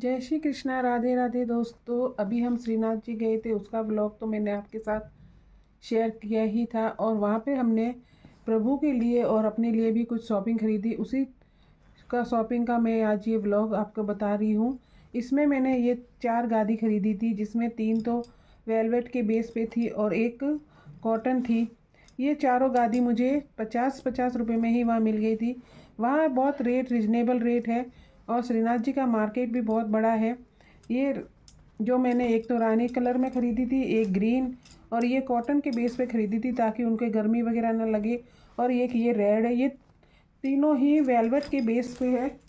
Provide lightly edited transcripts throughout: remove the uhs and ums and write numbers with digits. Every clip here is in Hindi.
जय श्री कृष्णा। राधे राधे दोस्तों। अभी हम श्रीनाथ जी गए थे, उसका व्लॉग तो मैंने आपके साथ शेयर किया ही था। और वहाँ पे हमने प्रभु के लिए और अपने लिए भी कुछ शॉपिंग खरीदी। उसी का शॉपिंग का मैं आज ये व्लॉग आपको बता रही हूँ। इसमें मैंने ये 4 गादी खरीदी थी, जिसमें 3 तो वेलवेट के बेस पे थी और एक कॉटन थी। ये चारों गादी मुझे 50-50 रुपये में ही वहाँ मिल गई थी। वहाँ बहुत रेट रिजनेबल रेट है और श्रीनाथ जी का मार्केट भी बहुत बड़ा है। ये जो मैंने एक तो रानी कलर में ख़रीदी थी, एक ग्रीन और ये कॉटन के बेस पे ख़रीदी थी ताकि उनके गर्मी वगैरह ना लगे। और एक ये रेड है। ये तीनों ही वेलवेट के बेस पे है।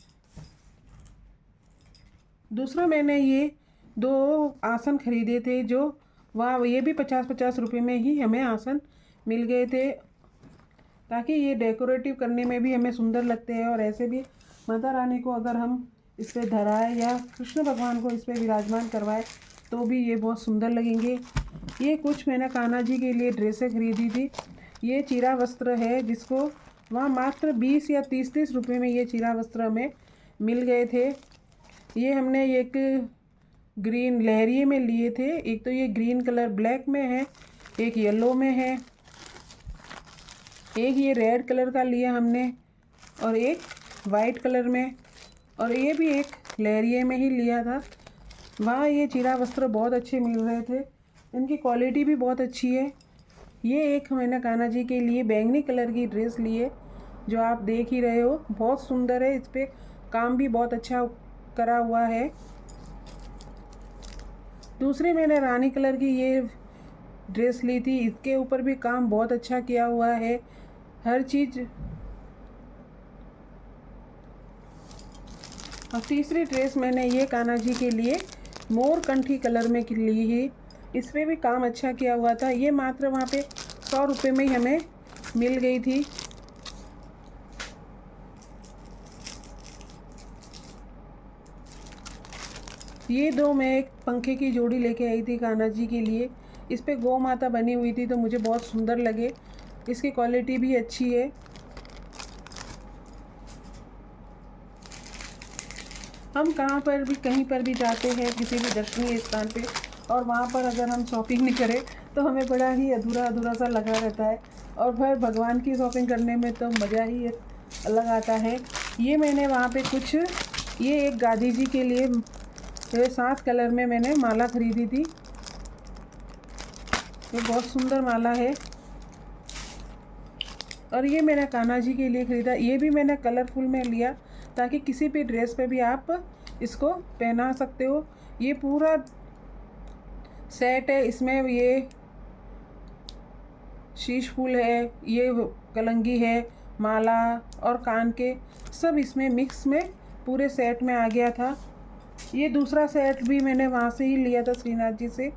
दूसरा मैंने ये 2 आसन खरीदे थे, जो वहाँ ये भी 50-50 रुपये में ही हमें आसन मिल गए थे, ताकि ये डेकोरेटिव करने में भी हमें सुंदर लगते हैं। और ऐसे भी माता रानी को अगर हम इस पर धराए या कृष्ण भगवान को इस पर विराजमान करवाए तो भी ये बहुत सुंदर लगेंगे। ये कुछ मैंने कान्हा जी के लिए ड्रेसें खरीदी थी। ये चीरा वस्त्र है, जिसको वहाँ मात्र 20 या 30 रुपये में ये चीरा वस्त्र हमें मिल गए थे। ये हमने एक ग्रीन लहरिए में लिए थे। एक तो ये ग्रीन कलर ब्लैक में है, एक येलो में है, एक ये रेड कलर का लिया हमने और एक वाइट कलर में, और ये भी एक लहरिए में ही लिया था। वहाँ ये चीरा वस्त्र बहुत अच्छे मिल रहे थे, इनकी क्वालिटी भी बहुत अच्छी है। ये एक मैंने कान्हा जी के लिए बैंगनी कलर की ड्रेस ली है, जो आप देख ही रहे हो, बहुत सुंदर है। इस पर काम भी बहुत अच्छा करा हुआ है। दूसरी मैंने रानी कलर की ये ड्रेस ली थी, इसके ऊपर भी काम बहुत अच्छा किया हुआ है, हर चीज़। और तीसरी ड्रेस मैंने ये कान्हा जी के लिए मोर कंठी कलर में ली है। इस पर भी काम अच्छा किया हुआ था। ये मात्र वहाँ पे 100 रुपये में ही हमें मिल गई थी। ये 2 मैं एक पंखे की जोड़ी लेके आई थी कान्हा जी के लिए। इस पे गौ माता बनी हुई थी तो मुझे बहुत सुंदर लगे। इसकी क्वालिटी भी अच्छी है। हम कहाँ पर भी कहीं पर भी जाते हैं किसी भी दर्शनीय स्थान पे, और वहाँ पर अगर हम शॉपिंग नहीं करें तो हमें बड़ा ही अधूरा अधूरा सा लगा रहता है। और फिर भगवान की शॉपिंग करने में तो मज़ा ही अलग आता है। ये मैंने वहाँ पे कुछ ये एक गादी जी के लिए 7 कलर में मैंने माला खरीदी थी। ये बहुत सुंदर माला है। और ये मैंने कान्हा जी के लिए ख़रीदा। ये भी मैंने कलरफुल में लिया ताकि किसी भी ड्रेस पे भी आप इसको पहना सकते हो। ये पूरा सेट है। इसमें ये शीश फूल है, ये कलंगी है, माला और कान के सब इसमें मिक्स में पूरे सेट में आ गया था। ये दूसरा सेट भी मैंने वहाँ से ही लिया था, श्रीनाथ जी से।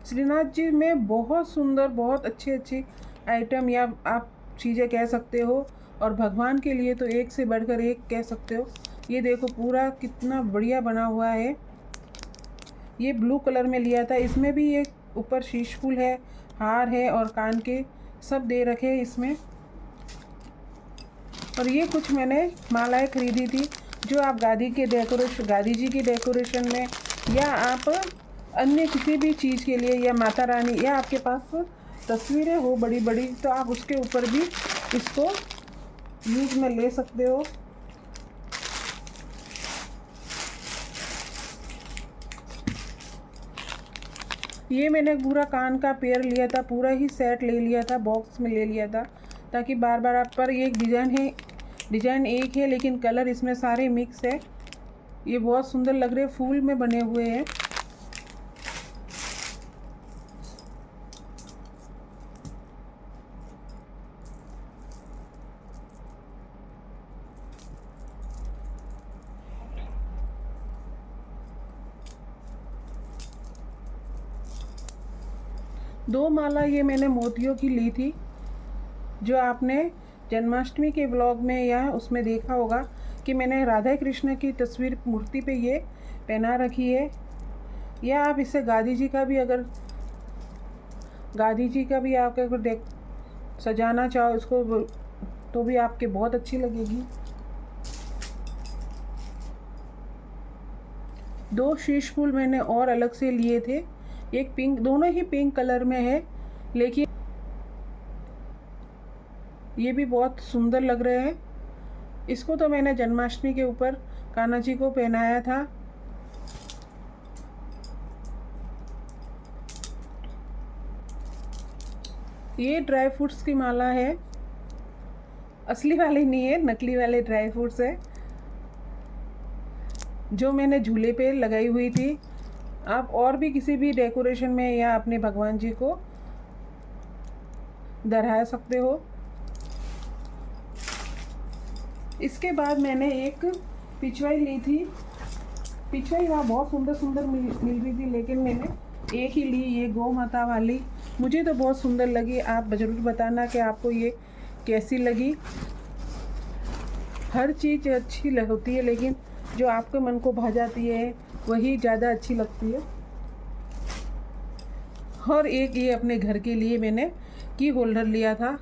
श्रीनाथ जी में बहुत सुंदर, बहुत अच्छी आइटम या आप चीज़ें कह सकते हो, और भगवान के लिए तो एक से बढ़कर एक कह सकते हो। ये देखो पूरा कितना बढ़िया बना हुआ है। ये ब्लू कलर में लिया था। इसमें भी ये ऊपर शीश फूल है, हार है और कान के सब दे रखे हैं इसमें। और ये कुछ मैंने मालाएं खरीदी थी, जो आप गादी जी के डेकोरेशन में या आप अन्य किसी भी चीज़ के लिए, या माता रानी, या आपके पास तस्वीरें हो बड़ी बड़ी तो आप उसके ऊपर भी इसको यूज में ले सकते हो। ये मैंने पूरा कान का पेयर लिया था, पूरा ही सेट ले लिया था, बॉक्स में ले लिया था, ताकि बार बार आप पर। ये एक डिज़ाइन एक है लेकिन कलर इसमें सारे मिक्स है। ये बहुत सुंदर लग रहे, फूल में बने हुए हैं। दो माला ये मैंने मोतियों की ली थी, जो आपने जन्माष्टमी के व्लॉग में या उसमें देखा होगा कि मैंने राधा कृष्ण की तस्वीर मूर्ति पे ये पहना रखी है। या आप इससे गादी जी का भी आप अगर सजाना चाहो इसको, तो भी आपके बहुत अच्छी लगेगी। 2 शीश फूल मैंने और अलग से लिए थे, एक पिंक, दोनों ही पिंक कलर में है, लेकिन ये भी बहुत सुंदर लग रहे हैं। इसको तो मैंने जन्माष्टमी के ऊपर कान्हा जी को पहनाया था। ये ड्राई फ्रूट्स की माला है, असली वाली नहीं है, नकली वाले ड्राई फ्रूट्स है जो मैंने झूले पे लगाई हुई थी। आप और भी किसी भी डेकोरेशन में या अपने भगवान जी को धरा सकते हो। इसके बाद मैंने एक पिचवाई ली थी। पिचवाई वहाँ बहुत सुंदर सुंदर मिल रही थी, लेकिन मैंने एक ही ली, ये गौ माता वाली। मुझे तो बहुत सुंदर लगी। आप ज़रूर बताना कि आपको ये कैसी लगी। हर चीज़ अच्छी होती है, लेकिन जो आपके मन को भा जाती है वही ज़्यादा अच्छी लगती है। और एक ये अपने घर के लिए मैंने की होल्डर लिया था।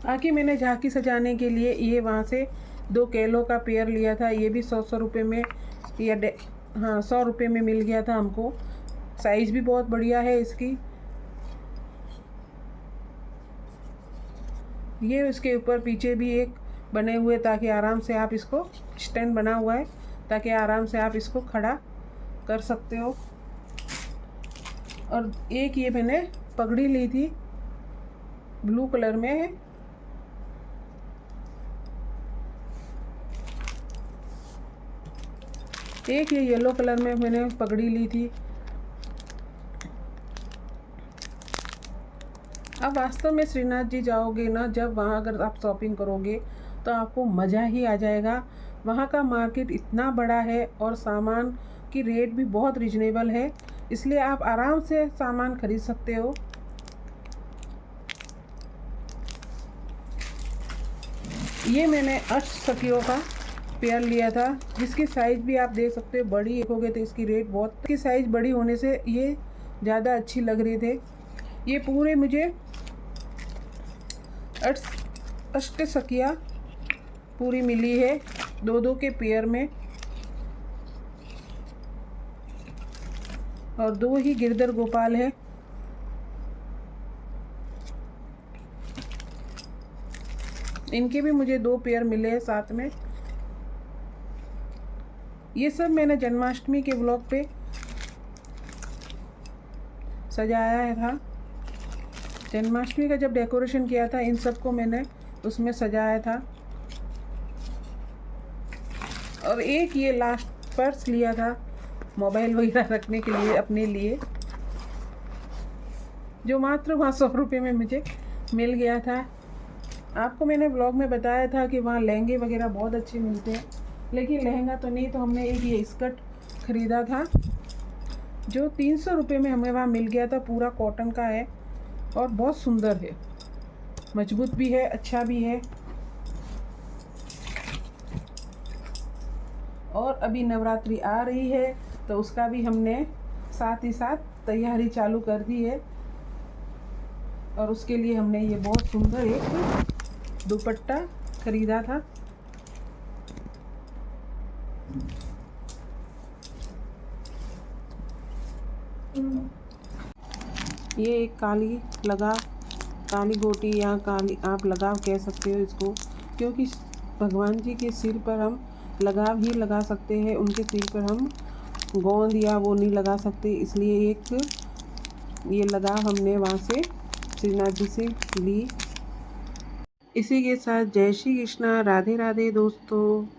बाकी मैंने झांकी सजाने के लिए ये वहाँ से 2 केलों का पेयर लिया था। ये भी 100 रुपये में या 100 रुपये में मिल गया था हमको। साइज़ भी बहुत बढ़िया है इसकी। ये उसके ऊपर पीछे भी एक बने हुए, ताकि आराम से आप इसको, स्टैंड बना हुआ है ताकि आराम से आप इसको खड़ा कर सकते हो। और एक ये मैंने पगड़ी ली थी, ब्लू कलर में है। एक ये येलो कलर में मैंने पगड़ी ली थी। अब वास्तव में श्रीनाथ जी जाओगे ना, जब वहाँ अगर आप शॉपिंग करोगे तो आपको मज़ा ही आ जाएगा। वहाँ का मार्केट इतना बड़ा है और सामान की रेट भी बहुत रिजनेबल है, इसलिए आप आराम से सामान खरीद सकते हो। ये मैंने 8 सखियों का पेयर लिया था, जिसकी साइज़ भी आप देख सकते हो बड़ी देखोगे तो इसकी रेट बहुत, इसकी साइज़ बड़ी होने से ये ज़्यादा अच्छी लग रहे थे। ये पूरे मुझे 8 सखियाँ पूरी मिली है, 2-2 के पेयर में, और 2 ही गिरधर गोपाल है। इनके भी मुझे 2 पेयर मिले हैं साथ में। ये सब मैंने जन्माष्टमी के व्लॉग पे सजाया था। जन्माष्टमी का जब डेकोरेशन किया था, इन सब को मैंने उसमें सजाया था। और एक ये लास्ट पर्स लिया था मोबाइल वगैरह रखने के लिए अपने लिए, जो मात्र वहाँ 100 रुपये में मुझे मिल गया था। आपको मैंने व्लॉग में बताया था कि वहाँ लहंगे वगैरह बहुत अच्छे मिलते हैं, लेकिन लहंगा तो नहीं, तो हमने एक ये स्कर्ट ख़रीदा था जो 300 रुपये में हमें वहाँ मिल गया था। पूरा कॉटन का है और बहुत सुंदर है, मजबूत भी है, अच्छा भी है। और अभी नवरात्रि आ रही है तो उसका भी हमने साथ ही साथ तैयारी चालू कर दी है, और उसके लिए हमने ये बहुत सुंदर एक दुपट्टा खरीदा था। ये एक काली गोटी या काली, आप लगाव कह सकते हो इसको, क्योंकि भगवान जी के सिर पर हम लगाव ही लगा सकते हैं, उनके सिर पर हम गोंद या वो नहीं लगा सकते, इसलिए एक ये लगाव हमने वहाँ से श्रीनाथ जी से ली। इसी के साथ जय श्री कृष्णा, राधे राधे दोस्तों।